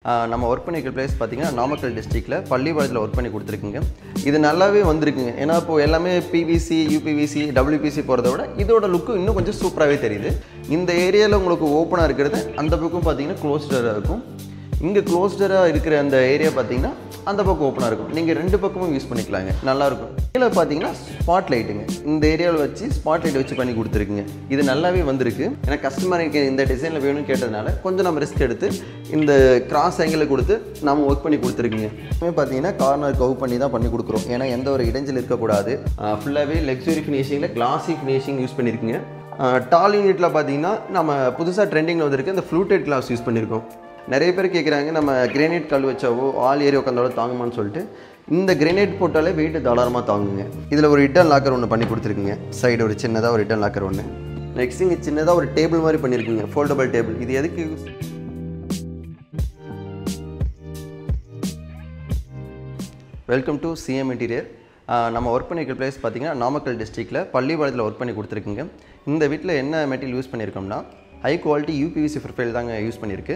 நம்ம ஒர்க் பண்ணிக்கிற பிளேஸ் பார்த்தீங்கன்னா நாமக்கல் டிஸ்ட்ரிக்ட்டில் பள்ளிப்பாளையத்தில் ஒர்க் பண்ணி கொடுத்துருக்குங்க. இது நல்லாவே வந்திருக்குங்க. ஏன்னா இப்போது எல்லாமே பிவிசி, யூபிவிசி, டபிள்யூபிசி போகிறத விட இதோட லுக்கு இன்னும் கொஞ்சம் சூப்பராகவே தெரியுது. இந்த ஏரியாவில் உங்களுக்கு ஓப்பனாக இருக்கிறது அந்த பக்கம் பார்த்தீங்கன்னா க்ளோஸ்டராக இருக்கும். இங்கே க்ளோஸ்டராக இருக்கிற அந்த ஏரியா பார்த்தீங்கன்னா அந்த பக்கம் ஓப்பனாக இருக்கும். நீங்கள் ரெண்டு பக்கமும் யூஸ் பண்ணிக்கலாங்க, நல்லாயிருக்கும். கீழே பார்த்தீங்கன்னா ஸ்பாட் லைட்டுங்க, இந்த ஏரியாவில் வச்சு ஸ்பாட் லைட் வச்சு பண்ணி கொடுத்துருக்குங்க. இது நல்லாவே வந்திருக்கு. ஏன்னா கஸ்டமருக்கு இந்த டிசைனில் வேணும்னு கேட்டதுனால கொஞ்சம் நம்ம ரிஸ்க் எடுத்து இந்த கிராஸ் ஆங்கிளில் கொடுத்து நம்ம ஒர்க் பண்ணி கொடுத்துருக்குங்க. பார்த்தீங்கன்னா கார்னர் கவ் பண்ணி தான் பண்ணி கொடுக்குறோம். ஏன்னா எந்த ஒரு இடைஞ்சல் இருக்கக்கூடாது. ஃபுல்லாகவே லக்ஸுரி ஃபினிஷிங்கில் கிளாசி ஃபினிஷிங் யூஸ் பண்ணியிருக்குங்க. டால் யூனிட்டில் பார்த்தீங்கன்னா நம்ம புதுசாக ட்ரெண்டிங்கில் வந்திருக்கு இந்த ஃப்ளூட்டட் கிளாஸ் யூஸ் பண்ணியிருக்கோம். நிறைய பேர் கேட்குறாங்க நம்ம கிரானைட் கல் வச்சாவோ ஆல் ஏரியா உட்காந்தாலும் தாங்குமான்னு சொல்லிட்டு. இந்த கிரானைட் போட்டாலே வெயிட்டு தாராளமாக தாங்குங்க. இதில் ஒரு ஹிடன் லாக்கர் ஒன்று பண்ணி கொடுத்துருக்குங்க. சைடு ஒரு சின்னதாக ஒரு ஹிடன் லாக்கர் ஒன்று. நெக்ஸ்ட் இங்கே சின்னதாக ஒரு டேபிள் மாதிரி பண்ணியிருக்குங்க, ஃபோல்டபுள் டேபிள். இது எதுக்கு use? Welcome to CM interior. நம்ம ஒர்க் பண்ணிக்கிற பிளேஸ் பார்த்திங்கன்னா நாமக்கல் டிஸ்ட்ரிக்ட்டில் பள்ளிப்பாளையத்தில் ஒர்க் பண்ணி கொடுத்துருக்குங்க. இந்த வீட்டில் என்ன மெட்டீரியல் யூஸ் பண்ணியிருக்கோம்னா ஹை குவாலிட்டி யூபிவிசி ப்ரொஃபைல் தாங்க யூஸ் பண்ணியிருக்கு.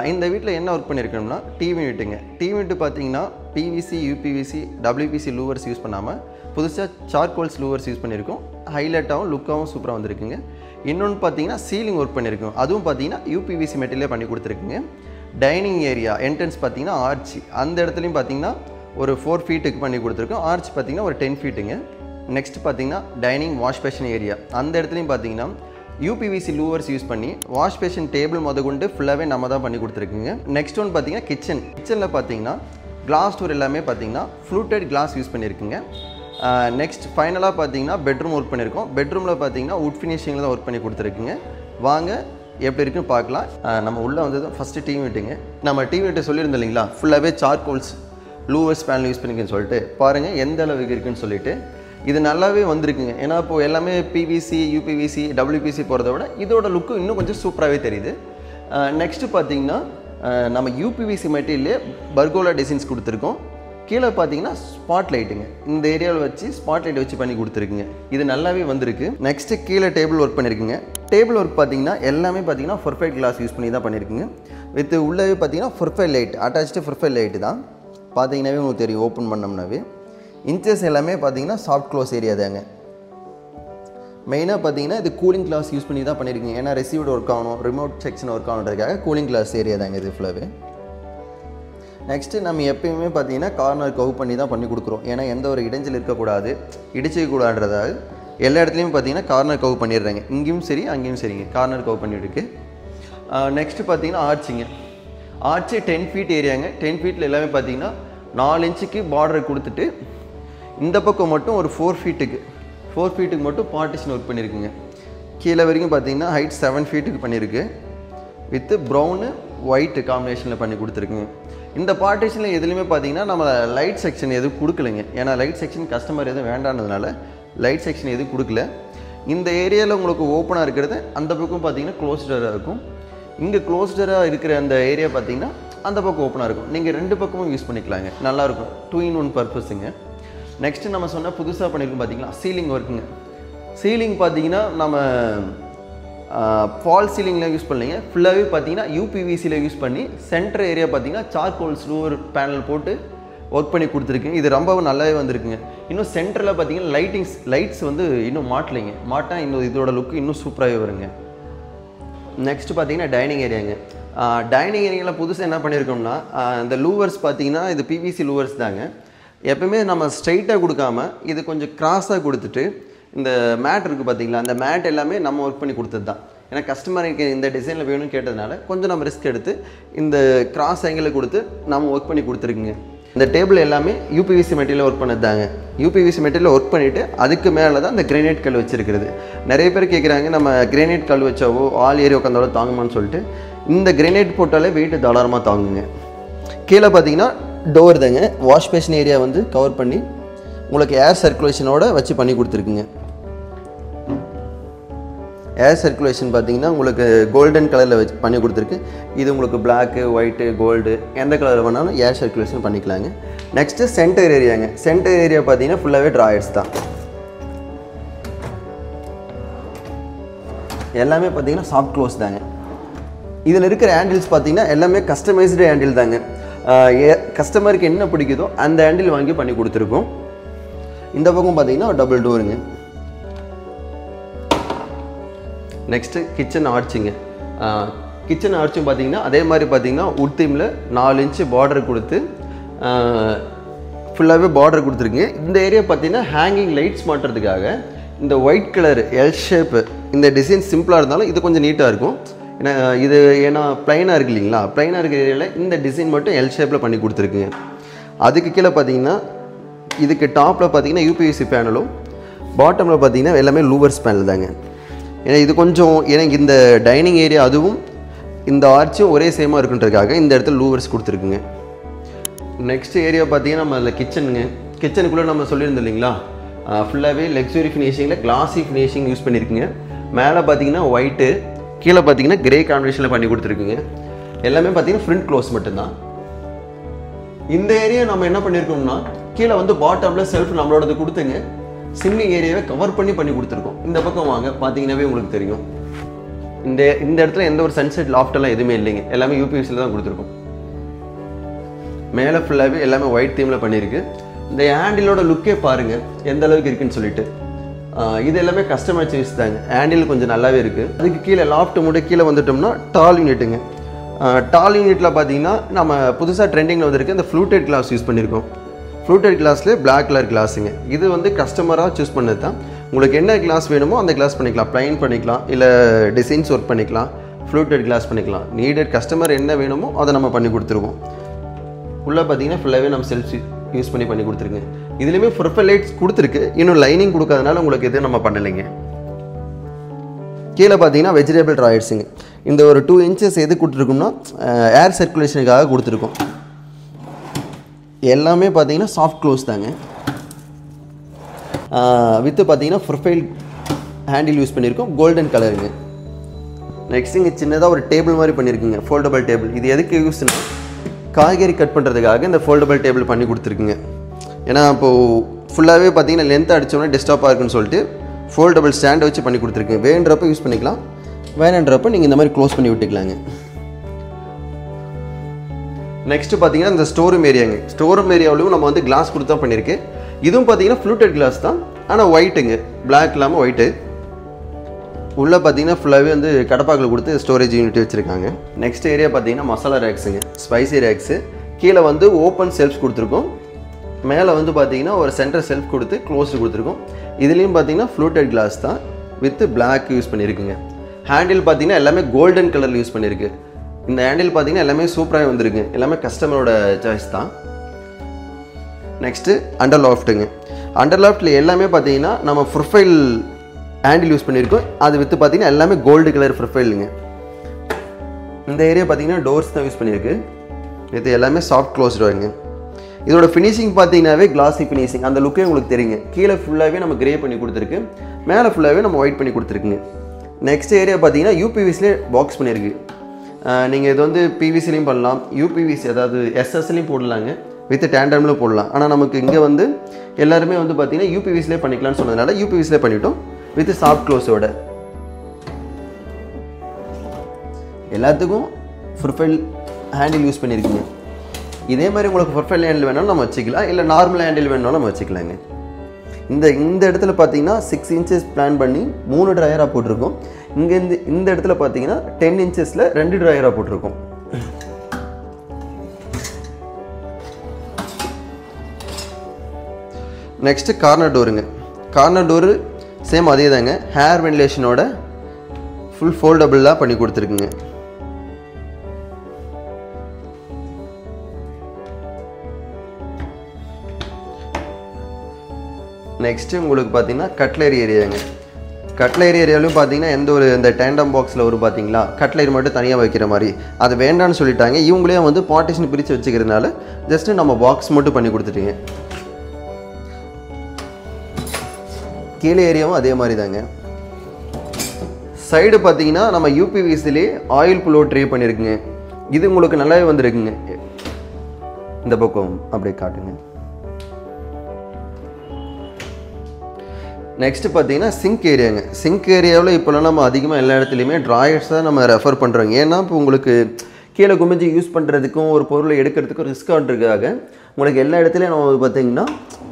இந்த வீட்டில் என்ன ஒர்க் பண்ணியிருக்கோம்னா டிவி யூனிட்டுங்க. டிவி யூனிட்டு பார்த்தீங்கன்னா PVC, UPVC, WPC louvers use பண்ணாமல் புதுசாக சார்கோல்ஸ் லூவர்ஸ் யூஸ் பண்ணியிருக்கோம். ஹைலைட்டாகவும் லுக்காகவும் சூப்பராக வந்திருக்குங்க. இன்னொன்று பார்த்தீங்கன்னா சீலிங் ஒர்க் பண்ணியிருக்கோம். அதுவும் பார்த்தீங்கன்னா யூபிவிசி மெட்டீரியலே பண்ணி கொடுத்துருக்குங்க. டைனிங் ஏரியா என்ட்ரன்ஸ் பார்த்தீங்கன்னா ஆர்ச், அந்த இடத்துலையும் பார்த்தீங்கன்னா ஒரு 4 ஃபீட்டுக்கு பண்ணி கொடுத்துருக்கோம். ஆர்ச் பார்த்தீங்கன்னா ஒரு 10 ஃபீட்டுங்க. நெக்ஸ்ட் பார்த்தீங்கன்னா டைனிங் வாஷ் பேஷன் ஏரியா, அந்த இடத்துலையும் பார்த்தீங்கன்னா யூபிவிசி லூவர்ஸ் யூஸ் பண்ணி வாஷ் பேஷன் டேபிள் கொண்டு ஃபுல்லாகவே நம்ம தான் பண்ணி கொடுத்துருக்குங்க. நெக்ஸ்ட் ஒன் பார்த்தீங்கன்னா கிச்சனில் பார்த்தீங்கன்னா கிளாஸ் டோர் எல்லாமே பார்த்தீங்கன்னா ஃப்ளூட்டட் கிளாஸ் யூஸ் பண்ணியிருக்குங்க. நெக்ஸ்ட் ஃபைனலாக பார்த்தீங்கன்னா பெட்ரூம் ஒர்க் பண்ணியிருக்கோம். பெட்ரூமில் பார்த்தீங்கன்னா வுட் ஃபினிஷிங்கில் தான் ஒர்க் பண்ணி கொடுத்துருக்குங்க. வாங்க எப்படி இருக்குன்னு பார்க்கலாம். நம்ம உள்ளே வந்தது ஃபஸ்ட்டு டிவி யூனிட்டுங்க. நம்ம டிவி யூனிட்டை சொல்லியிருந்தோம் இல்லைங்களா, ஃபுல்லாகவே சார்கோல்ஸ் லூவர்ஸ் பேனல் யூஸ் பண்ணிக்கன்னு சொல்லிட்டு பாருங்கள் எந்த அளவுக்கு இருக்குன்னு சொல்லிட்டு. இது நல்லாவே வந்திருக்குங்க. ஏன்னா இப்போது எல்லாமே பிவிசி, யூபிவிசி, டபிள்யூபிசி போகிறத விட இதோட லுக்கு இன்னும் கொஞ்சம் சூப்பராகவே தெரியுது. நெக்ஸ்ட்டு பார்த்தீங்கன்னா நம்ம யூபிவிசி மெட்டீரியலே பர்கோலா டிசைன்ஸ் கொடுத்துருக்கோம். கீழே பார்த்தீங்கன்னா ஸ்பாட் லைட்டுங்க, இந்த ஏரியாவில் வச்சு ஸ்பாட் லைட் வச்சு பண்ணி கொடுத்துருக்குங்க. இது நல்லாவே வந்திருக்கு. நெக்ஸ்ட்டு கீழே டேபிள் ஒர்க் பண்ணியிருக்குங்க. டேபிள் ஒர்க் பார்த்தீங்கன்னா எல்லாமே பார்த்தீங்கன்னா ஃபர்ஃபைட் கிளாஸ் யூஸ் பண்ணி தான் பண்ணியிருக்குங்க. வித் உள்ளவே பார்த்தீங்கன்னா ஃபர்ஃபைட் லைட், அட்டாச்சு ஃபர்ஃபைட் லைட்டு தான். பார்த்தீங்கன்னாவே உங்களுக்கு தெரியும், ஓப்பன் பண்ணோம்னாவே இன்ச்சஸ் எல்லாமே பார்த்தீங்கன்னா சாஃப்ட் க்ளோஸ் ஏரியா தாங்க. மெயினாக பார்த்தீங்கன்னா இது கூலிங் கிளாஸ் யூஸ் பண்ணி தான் பண்ணியிருக்கீங்க. ஏன்னா ரிசீவ்டு ஒர்க் ஆகணும், ரிமோட் செக்ஷன் ஒர்க் ஆகணுன்றதுக்காக கூலிங் கிளாஸ் ஏரியா தாங்க இது ஃபுல்லாகவே. நெக்ஸ்ட்டு நம்ம எப்பயுமே பார்த்தீங்கன்னா கார்னர் கவ் பண்ணி தான் பண்ணி கொடுக்குறோம். ஏன்னா எந்த ஒரு இடைஞ்சல் இருக்கக்கூடாது, இடிச்சிக்கூடாதுன்றதாக எல்லா இடத்துலையும் பார்த்தீங்கன்னா கார்னர் கவ் பண்ணிடுறாங்க. இங்கேயும் சரி அங்கேயும் சரிங்க, கார்னர் கவ் பண்ணிவிருக்கு. நெக்ஸ்ட்டு பார்த்தீங்கன்னா ஆர்ச்சிங்க. Arch 10 feet ஏரியாங்க. 10 ஃபீட்டில் எல்லாமே பார்த்தீங்கன்னா 4 இன்ச்சுக்கு பார்டர் கொடுத்துட்டு இந்த பக்கம் மட்டும் ஒரு 4 ஃபீட்டுக்கு மட்டும் பார்ட்டிஷன் ஒர்க் பண்ணியிருக்குங்க. கீழே வரைக்கும் பார்த்தீங்கன்னா ஹைட் 7 ஃபீட்டுக்கு பண்ணியிருக்கு. வித்து ப்ரௌனு ஒயிட்டு காம்பினேஷனில் பண்ணி கொடுத்துருக்குங்க. இந்த பார்ட்டிஷனில் எதுலேயுமே பார்த்தீங்கன்னா நம்ம லைட் செக்ஷன் எதுவும் கொடுக்கலைங்க. ஏன்னா லைட் செக்ஷன் கஸ்டமர் எதுவும் வேண்டானதுனால லைட் செக்ஷன் எதுவும் கொடுக்கல. இந்த ஏரியாவில் உங்களுக்கு ஓப்பனாக இருக்கிறது அந்த பக்கம் பார்த்தீங்கன்னா க்ளோஸ்டராக இருக்கும். இங்கே க்ளோஸ்டராக இருக்கிற அந்த ஏரியா பார்த்தீங்கன்னா அந்த பக்கம் ஓப்பனாக இருக்கும். நீங்கள் ரெண்டு பக்கமும் யூஸ் பண்ணிக்கலாங்க, நல்லாயிருக்கும். 2 in 1 பர்பஸுங்க. நெக்ஸ்ட்டு நம்ம சொன்னால் புதுசாக பண்ணியிருக்கோம் பார்த்தீங்களா சீலிங் ஒர்க்குங்க. சீலிங் பார்த்தீங்கன்னா நம்ம ஃபால் சீலிங்கில் யூஸ் பண்ணலைங்க. ஃபுல்லாகவே பார்த்தீங்கன்னா யூபிவிசியில் யூஸ் பண்ணி சென்டர் ஏரியா பார்த்தீங்கன்னா சார்கோல் ஸ்லூவர் பேனல் போட்டு ஒர்க் பண்ணி கொடுத்துருக்குங்க. இது ரொம்பவும் நல்லாவே வந்திருக்குங்க. இன்னும் சென்டரில் பார்த்தீங்கன்னா லைட்ஸ் வந்து இன்னும் மாட்டலைங்க. மாட்டால் இன்னும் இதோட லுக்கு இன்னும் சூப்பராகவே வருங்க. நெக்ஸ்ட்டு பார்த்தீங்கன்னா டைனிங் ஏரியாங்க. டைனிங் ஏரியாவில் புதுசாக என்ன பண்ணியிருக்கோம்னா இந்த லூவர்ஸ் பார்த்தீங்கன்னா இது பிவிசி லூவர்ஸ் தாங்க. எப்பவுமே நம்ம ஸ்ட்ரைட்டாக கொடுக்காம இது கொஞ்சம் கிராஸாக கொடுத்துட்டு இந்த மேட் இருக்குது பார்த்தீங்களா, அந்த மேட் எல்லாமே நம்ம ஒர்க் பண்ணி கொடுத்தது தான். ஏன்னா கஸ்டமருக்கு இந்த டிசைனில் வேணும்னு கேட்டதுனால கொஞ்சம் நம்ம ரிஸ்க் எடுத்து இந்த கிராஸ் ஆங்கிளில் கொடுத்து நம்ம ஒர்க் பண்ணி கொடுத்துருக்குங்க. இந்த டேபிள் எல்லாமே யூபிவிசி மெட்டீரியல் ஒர்க் பண்ணது தாங்க. யூபிவிசி மெட்டீரியல் ஒர்க் பண்ணிவிட்டு அதுக்கு மேலே தான் இந்த கிரானைட் கல் வச்சுருக்கிறது. நிறைய பேர் கேட்குறாங்க நம்ம கிரானைட் கல் வச்சாவோ ஆல் ஏரியா உட்காந்தாலும் தாங்குமான்னு சொல்லிட்டு. இந்த கிரானைட் போட்டாலே வெயிட்டு தாராளமாக தாங்குங்க. கீழே பார்த்தீங்கன்னா டோர் தாங்க. வாஷ் பேஷன் ஏரியா வந்து கவர் பண்ணி உங்களுக்கு ஏர் சர்க்குலேஷனோட வச்சு பண்ணி கொடுத்துருக்குங்க. ஏர் சர்க்குலேஷன் பார்த்தீங்கன்னா உங்களுக்கு கோல்டன் கலரில் வச்சு பண்ணி கொடுத்துருக்கு. இது உங்களுக்கு பிளாக்கு, ஒயிட்டு, கோல்டு எந்த கலரில் வேணாலும் ஏர் சர்க்குலேஷன் பண்ணிக்கலாங்க. நெக்ஸ்ட்டு சென்டர் ஏரியாங்க. சென்டர் ஏரியா பார்த்தீங்கன்னா ஃபுல்லாகவே ட்ராயர்ஸ் தான். எல்லாமே பார்த்தீங்கன்னா சாஃப்ட் க்ளோஸ் தாங்க. இதில் இருக்கிற ஹேண்டில்ஸ் பார்த்தீங்கன்னா எல்லாமே கஸ்டமைஸ்டு ஹேண்டில் தாங்க. கஸ்டமருக்கு என்ன பிடிக்குதோ அந்த ஹேண்டில் வாங்கி பண்ணி கொடுத்துருக்கோம். இந்த பக்கம் பார்த்தீங்கன்னா டபுள் டோருங்க. நெக்ஸ்ட்டு கிச்சன் ஆர்ச்சிங்க. கிச்சன் ஆர்ச்சும் பார்த்தீங்கன்னா அதே மாதிரி பார்த்தீங்கன்னா உட் தீமில் 4 இன்ச்சு பார்டர் கொடுத்து ஃபுல்லாகவே பார்டர் கொடுத்துருக்குங்க. இந்த ஏரியா பார்த்தீங்கன்னா ஹேங்கிங் லைட்ஸ் மாட்டுறதுக்காக இந்த ஒயிட் கலர் எல் ஷேப்பு இந்த டிசைன் சிம்பிளாக இருந்தாலும் இது கொஞ்சம் நீட்டாக இருக்கும். ஏன்னா ப்ளைனாக இருக்குது இல்லைங்களா, ப்ளைனாக இருக்கிற ஏரியாவில் இந்த டிசைன் மட்டும் எல் ஷேப்பில் பண்ணி கொடுத்துருக்குங்க. அதுக்கு கீழே பார்த்தீங்கன்னா இதுக்கு டாப்பில் பார்த்தீங்கன்னா யூபிவிசி பேனலும், பாட்டமில் பார்த்தீங்கன்னா எல்லாமே லூவர்ஸ் பேனல் தாங்க. ஏன்னா இது கொஞ்சம் எனக்கு இந்த டைனிங் ஏரியா அதுவும் இந்த ஆர்ச்சும் ஒரே சேமாக இருக்குன்றதுக்காக இந்த இடத்துல லூவர்ஸ் கொடுத்துருக்குங்க. நெக்ஸ்ட் ஏரியா பார்த்தீங்கன்னா நம்ம அதில் கிச்சனுங்க. கிச்சனுக்குள்ளே நம்ம சொல்லியிருந்தோம் இல்லைங்களா, ஃபுல்லாகவே லக்ஸுரி ஃபினிஷிங்கில் கிளாஸி ஃபினிஷிங் யூஸ் பண்ணியிருக்குங்க. மேலே பார்த்தீங்கன்னா ஒயிட்டு, கீழே பார்த்தீங்கன்னா கிரே காம்பினேஷனில் பண்ணி கொடுத்துருக்குங்க. எல்லாமே பார்த்தீங்கன்னா ஃப்ரண்ட் க்ளோஸ் மட்டும்தான். இந்த ஏரியா நம்ம என்ன பண்ணியிருக்கோம்னா கீழே வந்து பாட்டமில் செல்ஃப் நம்மளோடது கொடுத்துங்க சிம்மிங் ஏரியாவை கவர் பண்ணி கொடுத்துருக்கோம். இந்த பக்கம் வாங்க பார்த்தீங்கன்னாவே உங்களுக்கு தெரியும். இந்த இடத்துல எந்த ஒரு சன்செட் லாஃப்டெல்லாம் எதுவுமே இல்லைங்க, எல்லாமே யூபிவிசியில் தான் கொடுத்துருக்கோம். மேலே ஃபுல்லாகவே எல்லாமே ஒயிட் தீமில் பண்ணியிருக்கு. இந்த ஹேண்டிலோட லுக்கே பாருங்கள் எந்த அளவுக்கு இருக்குன்னு சொல்லிட்டு. இது எல்லாமே கஸ்டமர் சாய்ஸ் தாங்க. ஹேண்டில் கொஞ்சம் நல்லாவே இருக்குது. அதுக்கு கீழே லாஃப்ட் மூட கீழே வந்துட்டோம்னா டால் யூனிட்டுங்க. டால் யூனிட்டில் பார்த்தீங்கன்னா நம்ம புதுசாக ட்ரெண்டிங்கில் வந்துருக்கு இந்த ஃப்ளூட்டட் கிளாஸ் யூஸ் பண்ணியிருக்கோம். ஃப்ளூட்டட் கிளாஸ்லேயே பிளாக் கலர் கிளாஸுங்க. இது வந்து கஸ்டமராக சூஸ் பண்ணது தான். உங்களுக்கு என்ன கிளாஸ் வேணுமோ அந்த கிளாஸ் பண்ணிக்கலாம். ப்ளைன் பண்ணிக்கலாம், இல்லை டிசைன்ஸ் ஒர்க் பண்ணிக்கலாம், ஃப்ளூட்டட் கிளாஸ் பண்ணிக்கலாம். நீடட் கஸ்டமர் என்ன வேணுமோ அதை நம்ம பண்ணி கொடுத்துருவோம். உள்ளே பார்த்தீங்கன்னா ஃபுல்லாகவே நம்ம செல்ஃப் யூஸ் பண்ணி கொடுத்துருங்க. இதுலேயுமே ப்ரொஃபைல் லைட்ஸ் கொடுத்துருக்கு, இன்னும் லைனிங் கொடுக்காதனால உங்களுக்கு எதுவும் நம்ம பண்ணலைங்க. கீழே பார்த்தீங்கன்னா வெஜிடபிள் ட்ராயர்ஸுங்க. இந்த ஒரு 2 இன்ச்சஸ் எது கொடுத்துருக்கோம்னா ஏர் சர்க்குலேஷனுக்காக கொடுத்துருக்கோம். எல்லாமே பார்த்தீங்கன்னா சாஃப்ட் க்ளோஸ் தாங்க. வித்து பார்த்தீங்கன்னா ப்ரொஃபைல் ஹேண்டில் யூஸ் பண்ணியிருக்கோம், கோல்டன் கலருங்க. நெக்ஸ்ட் இங்கே சின்னதாக ஒரு டேபிள் மாதிரி பண்ணியிருக்குங்க, ஃபோல்டபுள் டேபிள். இது எதுக்கு யூஸ்னா காய்கறி கட் பண்ணுறதுக்காக இந்த ஃபோல்டபுள் டேபிள் பண்ணி கொடுத்துருக்குங்க. ஏன்னா இப்போது ஃபுல்லாகவே பார்த்தீங்கன்னா லென்த் அடித்தோம்னா டிஸ்டர்பாக இருக்குன்னு சொல்லிட்டு ஃபோல்டபுள் ஸ்டாண்டை வச்சு பண்ணி கொடுத்துருக்குங்க. வேணுன்றப்ப யூஸ் பண்ணிக்கலாம், வேணுன்றப்ப நீங்கள் இந்த மாதிரி க்ளோஸ் பண்ணி விட்டுக்கலாங்க. நெக்ஸ்ட்டு பார்த்தீங்கன்னா இந்த ஸ்டோர் ரூம் ஏரியாங்க. ஸ்டோர் ரூம் ஏரியாவிலும் நம்ம வந்து கிளாஸ் கொடுத்து தான் பண்ணியிருக்கு. இதுவும் பார்த்தீங்கன்னா ஃப்ளூட்டட் கிளாஸ் தான், ஆனால் ஒயிட்டுங்க, பிளாக் இல்லாமல் ஒயிட்டு. உள்ளே பார்த்தீங்கன்னா ஃபுல்லாகவே வந்து கடப்பாக்கில் கொடுத்து ஸ்டோரேஜ் யூனிட் வச்சுருக்காங்க. நெக்ஸ்ட் ஏரியா பார்த்தீங்கன்னா மசாலா ரேக்ஸுங்க, ஸ்பைசி ரேக்ஸு. கீழே வந்து ஓப்பன் செல்ஃப்ஸ் கொடுத்துருக்கோம். மேலே வந்து பார்த்தீங்கன்னா ஒரு சென்டர் செல்ஃப் கொடுத்து க்ளோஸ்டு கொடுத்துருக்கோம். இதுலேயும் பார்த்தீங்கன்னா ஃப்ளூட்டட் கிளாஸ் தான் வித் பிளாக் யூஸ் பண்ணியிருக்குங்க. ஹேண்டில் பார்த்தீங்கன்னா எல்லாமே கோல்டன் கலரில் யூஸ் பண்ணியிருக்கு. இந்த ஹேண்டில் பார்த்தீங்கன்னா எல்லாமே சூப்பராக வந்துருக்கு, எல்லாமே கஸ்டமரோட சாய்ஸ் தான். நெக்ஸ்ட்டு அண்டர் லாஃப்ட்டுங்க. அண்டர் லாஃப்ட்டில் எல்லாமே பார்த்தீங்கன்னா நம்ம ப்ரொஃபைல் ஹேண்டில் யூஸ் பண்ணியிருக்கோம். அது வித்து பார்த்தீங்கன்னா எல்லாமே கோல்டு கலர் ப்ரொஃபைலுங்க. இந்த ஏரியா பார்த்தீங்கன்னா டோர்ஸ் தான் யூஸ் பண்ணியிருக்கு. இது எல்லாமே சாஃப்ட் க்ளோஸ் டோருங்க. இதோட ஃபினிஷிங் பார்த்தீங்கன்னாவே கிளாஸி ஃபினிஷிங், அந்த லுக்கே உங்களுக்கு தெரியுங்க. கீழே ஃபுல்லாகவே நம்ம கிரே பண்ணி கொடுத்துருக்கு, மேலே ஃபுல்லாகவே நம்ம ஒயிட் பண்ணி கொடுத்துருக்குங்க. நெக்ஸ்ட் ஏரியா பார்த்தீங்கன்னா யூபிவிசிலே பாக்ஸ் பண்ணியிருக்கு. நீங்கள் இது வந்து பிவிசிலையும் பண்ணலாம், யூபிவிசி அதாவது எஸ்எஸ்லையும் போடலாங்க, வித் டேண்டமில் போடலாம். ஆனால் நமக்கு இங்கே வந்து எல்லாருமே வந்து பார்த்தீங்கன்னா யூபிவிசிலே பண்ணிக்கலாம்னு சொன்னதுனால யூபிவிசிலே பண்ணிட்டோம் வித் சாஃப்ட் க்ளோஸோட. எல்லாத்துக்கும் ப்ரொஃபைல் ஹேண்டில் யூஸ் பண்ணியிருக்கீங்க. இதே மாதிரி உங்களுக்கு ப்ரொஃபைல் ஹேண்டில் வேணாலும் நம்ம வச்சுக்கலாம், இல்லை நார்மல் ஹேண்டில் வேணாலும் நம்ம வச்சுக்கலாங்க. இந்த இடத்துல பார்த்தீங்கன்னா 6 இன்ச்சஸ் பிளான் பண்ணி 3 ட்ரையராக போட்டிருக்கோம். இங்கேருந்து இந்த இடத்துல பார்த்தீங்கன்னா 10 இன்ச்சஸில் 2 ட்ரையராக போட்டிருக்கோம். நெக்ஸ்ட்டு கார்னர் டோருங்க. கார்னர் டோரு சேம் அதே தாங்க, ஹேர் வென்டிலேஷனோட ஃபுல் ஃபோல்டபுளாக பண்ணி கொடுத்துருக்குங்க. நெக்ஸ்ட்டு உங்களுக்கு பார்த்தீங்கன்னா கட்லரி ஏரியாங்க. கட்லரி ஏரியாவிலும் பார்த்தீங்கன்னா எந்த ஒரு இந்த டேண்டம் பாக்ஸில் ஒரு பார்த்தீங்களா கட்லரி மட்டும் தனியாக வைக்கிற மாதிரி அது வேண்டான்னு சொல்லிட்டாங்க. இவங்களே வந்து பார்ட்டிஷன் பிரித்து வச்சுக்கிறதுனால ஜஸ்ட்டு நம்ம பாக்ஸ் மட்டும் பண்ணி கொடுத்துட்டீங்க. கீழே ஏரியாவும் அதே மாதிரி தாங்க. சைடு பார்த்தீங்கன்னா நம்ம யூபிவிசிலே ஆயில் புல்லோ ட்ரே பண்ணியிருக்குங்க. இது உங்களுக்கு நல்லாவே வந்துருக்குங்க. இந்த பக்கம் அப்படியே காட்டுங்க. நெக்ஸ்ட்டு பார்த்தீங்கன்னா சிங்க் ஏரியாங்க. சிங்க் ஏரியாவில் இப்போலாம் நம்ம அதிகமாக எல்லா இடத்துலையுமே ட்ராயர்ஸ் தான் நம்ம ரெஃபர் பண்ணுறோங்க. ஏன்னா இப்போ உங்களுக்கு கீழே குமிஞ்சு யூஸ் பண்ணுறதுக்கும் ஒரு பொருளை எடுக்கிறதுக்கும் ரிஸ்க் ஆகிறதுக்காக உங்களுக்கு எல்லா இடத்துலையும் நம்ம பார்த்தீங்கன்னா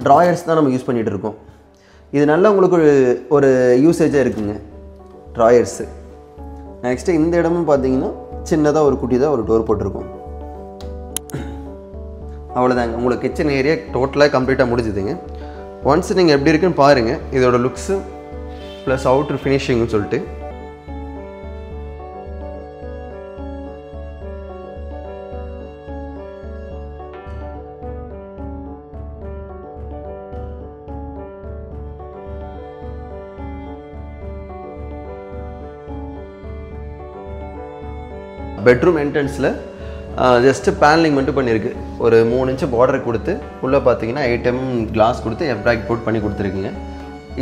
ட்ராயர்ஸ் தான் நம்ம யூஸ் பண்ணிகிட்டு இருக்கோம். இது நல்லா உங்களுக்கு ஒரு யூசேஜாக இருக்குங்க ட்ராயர்ஸு. நெக்ஸ்ட்டு இந்த இடமும் பார்த்தீங்கன்னா சின்னதாக ஒரு குட்டி தான் ஒரு டோர் போட்டிருக்கோம். அவ்வளோதாங்க, உங்களுக்கு கிச்சன் ஏரியா டோட்டலாக கம்ப்ளீட்டாக முடிஞ்சுதுங்க. ஒன்ஸ் நீங்கள் எப்படி இருக்குன்னு பாருங்கள் இதோட லுக்ஸு ப்ளஸ் அவுட்ரு ஃபினிஷிங்னு சொல்லிட்டு. பெட்ரூம் என்ட்ரன்ஸில் ஜஸ்ட்டு பேனலிங் மட்டும் பண்ணியிருக்கு. ஒரு 3 இன்ச்சு பார்டர் கொடுத்து உள்ளே பார்த்தீங்கன்னா 8 mm கிளாஸ் கொடுத்து எப்ராக் போட் பண்ணி கொடுத்துருக்குங்க.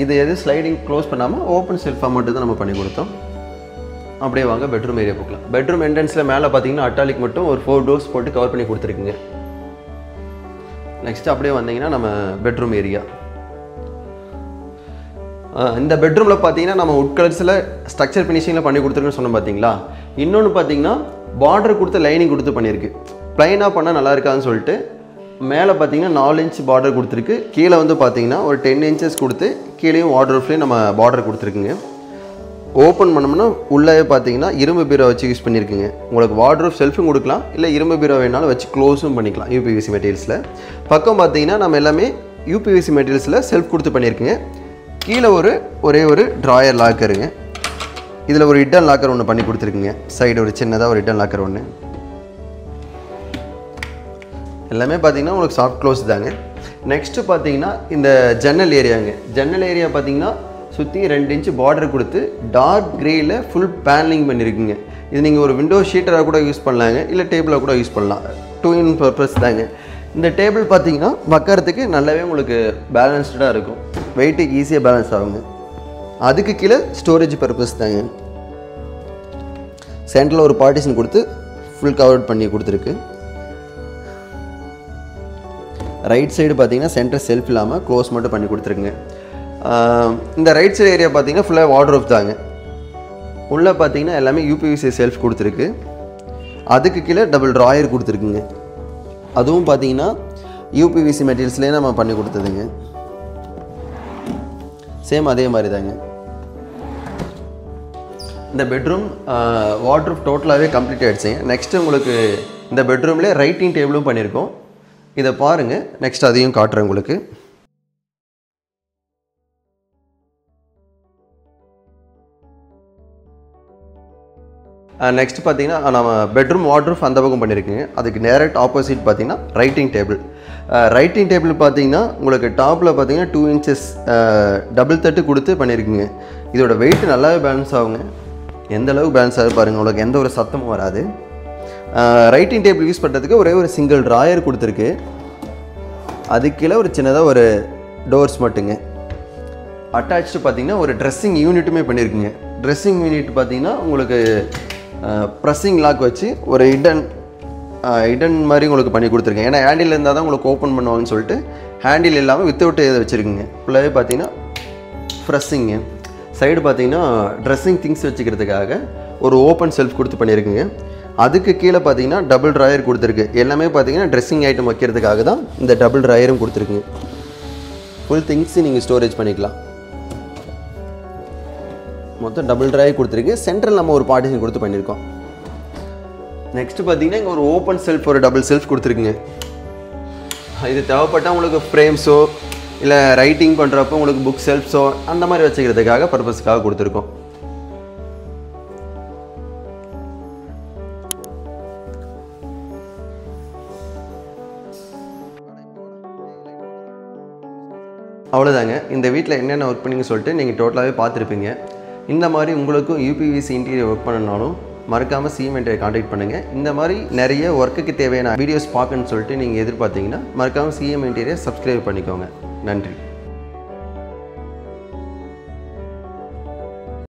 இது எது ஸ்லைடிங் க்ளோஸ் பண்ணாமல் ஓப்பன் செல்ஃபாக மட்டும் தான் நம்ம பண்ணி கொடுத்தோம். அப்படியே வாங்க பெட்ரூம் ஏரியா போக்கலாம். பெட்ரூம் என்ட்ரன்ஸில் மேலே பார்த்தீங்கன்னா அட்டாலிக் மட்டும் ஒரு 4 டோர்ஸ் போட்டு கவர் பண்ணி கொடுத்துருக்குங்க. நெக்ஸ்ட்டு அப்படியே வந்தீங்கன்னா நம்ம பெட்ரூம் ஏரியா. இந்த பெட்ரூமில் பார்த்தீங்கன்னா நம்ம உட் கலர்ஸில் ஸ்ட்ரக்சர் ஃபினிஷிங்கில் பண்ணி கொடுத்துருக்குன்னு சொன்னோம் பார்த்தீங்களா. இன்னொன்று பார்த்தீங்கன்னா பார்டர் கொடுத்து லைனிங் கொடுத்து பண்ணியிருக்கு. ப்ளைனாக பண்ணால் நல்லா இருக்காதுன்னு சொல்லிட்டு மேலே பார்த்தீங்கன்னா 4 இன்ச் பார்டர் கொடுத்துருக்கு. கீழே வந்து பார்த்தீங்கன்னா ஒரு 10 inches கொடுத்து கீழேயும் வார்ட்ரோப்லேயும் நம்ம பார்டர் கொடுத்துருக்குங்க. ஓப்பன் பண்ணோம்னா உள்ளே பார்த்தீங்கன்னா இரும்பு பீரோ வச்சு யூஸ் பண்ணியிருக்குங்க. உங்களுக்கு வார்ட்ரோப் செல்ஃபும் கொடுக்கலாம், இல்லை இரும்பு பீரோ வேணாலும் வச்சு க்ளோஸும் பண்ணிக்கலாம் யூபிவிசி மெட்டீரியல்ஸில். பக்கம் பார்த்தீங்கன்னா நம்ம எல்லாமே யூபிவிசி மெட்டீரியல்ஸில் செல்ஃப் கொடுத்து பண்ணியிருக்குங்க. கீழே ஒரே ஒரு ட்ராயர் லாக்கருங்க. இதில் ஒரு ஹிடன் லாக்கர் ஒன்று பண்ணி கொடுத்துருக்குங்க. சைடு ஒரு சின்னதாக ஒரு ஹிடன் லாக்கர் ஒன்று. எல்லாமே பார்த்தீங்கன்னா உங்களுக்கு சாஃப்ட் க்ளோஸ் தாங்க. நெக்ஸ்ட்டு பார்த்தீங்கன்னா இந்த ஜன்னல் ஏரியாங்க. ஜன்னல் ஏரியா பார்த்தீங்கன்னா சுற்றி 2 இன்ச்சு பார்டர் கொடுத்து டார்க் க்ரேயில் ஃபுல் பேனலிங் பண்ணியிருக்குங்க. இது நீங்கள் ஒரு விண்டோ ஷீட்டராக கூட யூஸ் பண்ணலாங்க, இல்லை டேபிளாக கூட யூஸ் பண்ணலாம். 2 in பர்பஸ் தாங்க. இந்த டேபிள் பார்த்தீங்கன்னா வைக்கிறதுக்கு நல்லாவே உங்களுக்கு பேலன்ஸ்டாக இருக்கும். வெயிட்டுக்கு ஈஸியாக பேலன்ஸ் ஆகுங்க. அதுக்கு கீழே ஸ்டோரேஜ் பர்பஸ் தாங்க. சென்டரில் ஒரு பார்ட்டிஷன் கொடுத்து ஃபுல் கவர் பண்ணி கொடுத்துருக்கு. ரைட் சைடு பார்த்தீங்கன்னா சென்டர் செல்ஃப் இல்லாமல் க்ளோஸ் மட்டும் பண்ணி கொடுத்துருக்குங்க. இந்த ரைட் சைடு ஏரியா பார்த்தீங்கன்னா ஃபுல்லாக வார்ட்ரோப் தாங்க. உள்ளே பார்த்தீங்கன்னா எல்லாமே யூபிவிசி செல்ஃப் கொடுத்துருக்கு. அதுக்கு கீழே டபுள் ட்ராயர் கொடுத்துருக்குங்க. அதுவும் பார்த்தீங்கன்னா யூபிவிசி மெட்டீரியல்ஸ்லேயே நம்ம பண்ணி கொடுத்ததுங்க. சேம் அதே மாதிரி தாங்க. இந்த பெட்ரூம் வார்ட்ரோப் டோட்டலாகவே கம்ப்ளீட் ஆகிடுச்சுங்க. நெக்ஸ்ட்டு உங்களுக்கு இந்த பெட்ரூம்லேயே ரைட்டிங் டேபிளும் பண்ணியிருக்கோம். இதை பாருங்கள், நெக்ஸ்ட் அதையும் காட்டுறேன் உங்களுக்கு. நெக்ஸ்ட் பார்த்தீங்கன்னா நம்ம பெட்ரூம் வார்ட்ரோப் அந்த பக்கம் பண்ணியிருக்குங்க. அதுக்கு டேரக்ட் ஆப்போசிட் பார்த்தீங்கன்னா ரைட்டிங் டேபிள். ரைட்டிங் டேபிள் பார்த்தீங்கன்னா உங்களுக்கு டாப்பில் பார்த்தீங்கன்னா 2 inches டபுள் தட்டு கொடுத்து பண்ணியிருக்குங்க. இதோட வெயிட் நல்லாவே பேலன்ஸ் ஆகுங்க. எந்த அளவுக்கு பேலன்ஸ் ஆகுது பாருங்கள், உங்களுக்கு எந்த ஒரு சத்தமும் வராது. ரைட்டிங் டேபிள் யூஸ் பண்ணுறதுக்கு ஒரே ஒரு சிங்கிள் ட்ராயர் கொடுத்துருக்கு. அதுக்கு கீழே ஒரு சின்னதாக ஒரு டோர்ஸ் மட்டுங்க. அட்டாச்சு பார்த்தீங்கன்னா ஒரு ட்ரெஸ்ஸிங் யூனிட்டுமே பண்ணியிருக்குங்க. ட்ரெஸ்ஸிங் யூனிட் பார்த்தீங்கன்னா உங்களுக்கு ப்ரெஸ்ஸிங் லாக் வச்சு ஒரு ஹிடன் மாதிரி உங்களுக்கு பண்ணி கொடுத்துருக்கேன். ஏன்னா ஹேண்டில் இருந்தால் தான் உங்களுக்கு ஓப்பன் பண்ணுவாங்கன்னு சொல்லிட்டு ஹேண்டில் இல்லாமல் வித்தவுட் இதை வச்சுருக்குங்க. ஃபுல்லாகவே பார்த்தீங்கன்னா ப்ரெஸ்ஸிங்கு. சைடு பார்த்தீங்கன்னா ட்ரெஸ்ஸிங் திங்ஸ் வச்சுக்கிறதுக்காக ஒரு ஓப்பன் செல்ஃப் கொடுத்து பண்ணியிருக்குங்க. அதுக்கு கீழே பார்த்தீங்கன்னா டபுள் ட்ராயர் கொடுத்துருக்கு. எல்லாமே பார்த்தீங்கன்னா ட்ரெஸ்ஸிங் ஐட்டம் வைக்கிறதுக்காக தான் இந்த டபுள் ட்ராயரும் கொடுத்துருக்குங்க. ஃபுல் திங்ஸ் நீங்கள் ஸ்டோரேஜ் பண்ணிக்கலாம். மொத்தம் டபுள் ட்ராயர் கொடுத்துருக்கு. சென்ட்ரல் நம்ம ஒரு பார்ட்டிஷன் கொடுத்து பண்ணியிருக்கோம். நெக்ஸ்ட்டு பார்த்தீங்கன்னா இங்கே ஒரு ஓப்பன் செல்ஃப், ஒரு டபுள் செல்ஃப் கொடுத்துருக்குங்க. இது தேவைப்பட்டால் உங்களுக்கு ஃப்ரேம்ஸோ இல்லை ரைட்டிங் பண்ணுறப்போ உங்களுக்கு புக் செல்ஃப்ஸோ அந்த மாதிரி வச்சுக்கிறதுக்காக பர்பஸ்க்காக கொடுத்துருக்கோம். அவ்வளோதாங்க. இந்த வீட்டில் என்னென்ன ஒர்க் பண்ணிங்கன்னு சொல்லிட்டு நீங்கள் டோட்டலாகவே பார்த்துருப்பீங்க. இந்த மாதிரி உங்களுக்கும் யூபிவிசி இன்டீரியர் ஒர்க் பண்ணனாலும் மறக்காமல் சிஎம்என்டியை காண்டாக்ட் பண்ணுங்கள். இந்த மாதிரி நிறைய ஒர்க்குக்கு தேவையான வீடியோஸ் பார்க்கணுன்னு சொல்லிட்டு நீங்கள் எதிர்பார்த்தீங்கன்னா மறக்காமல் சிஎம் இன்டீரியர் சப்ஸ்கிரைப் பண்ணிக்கோங்க. நன்றி.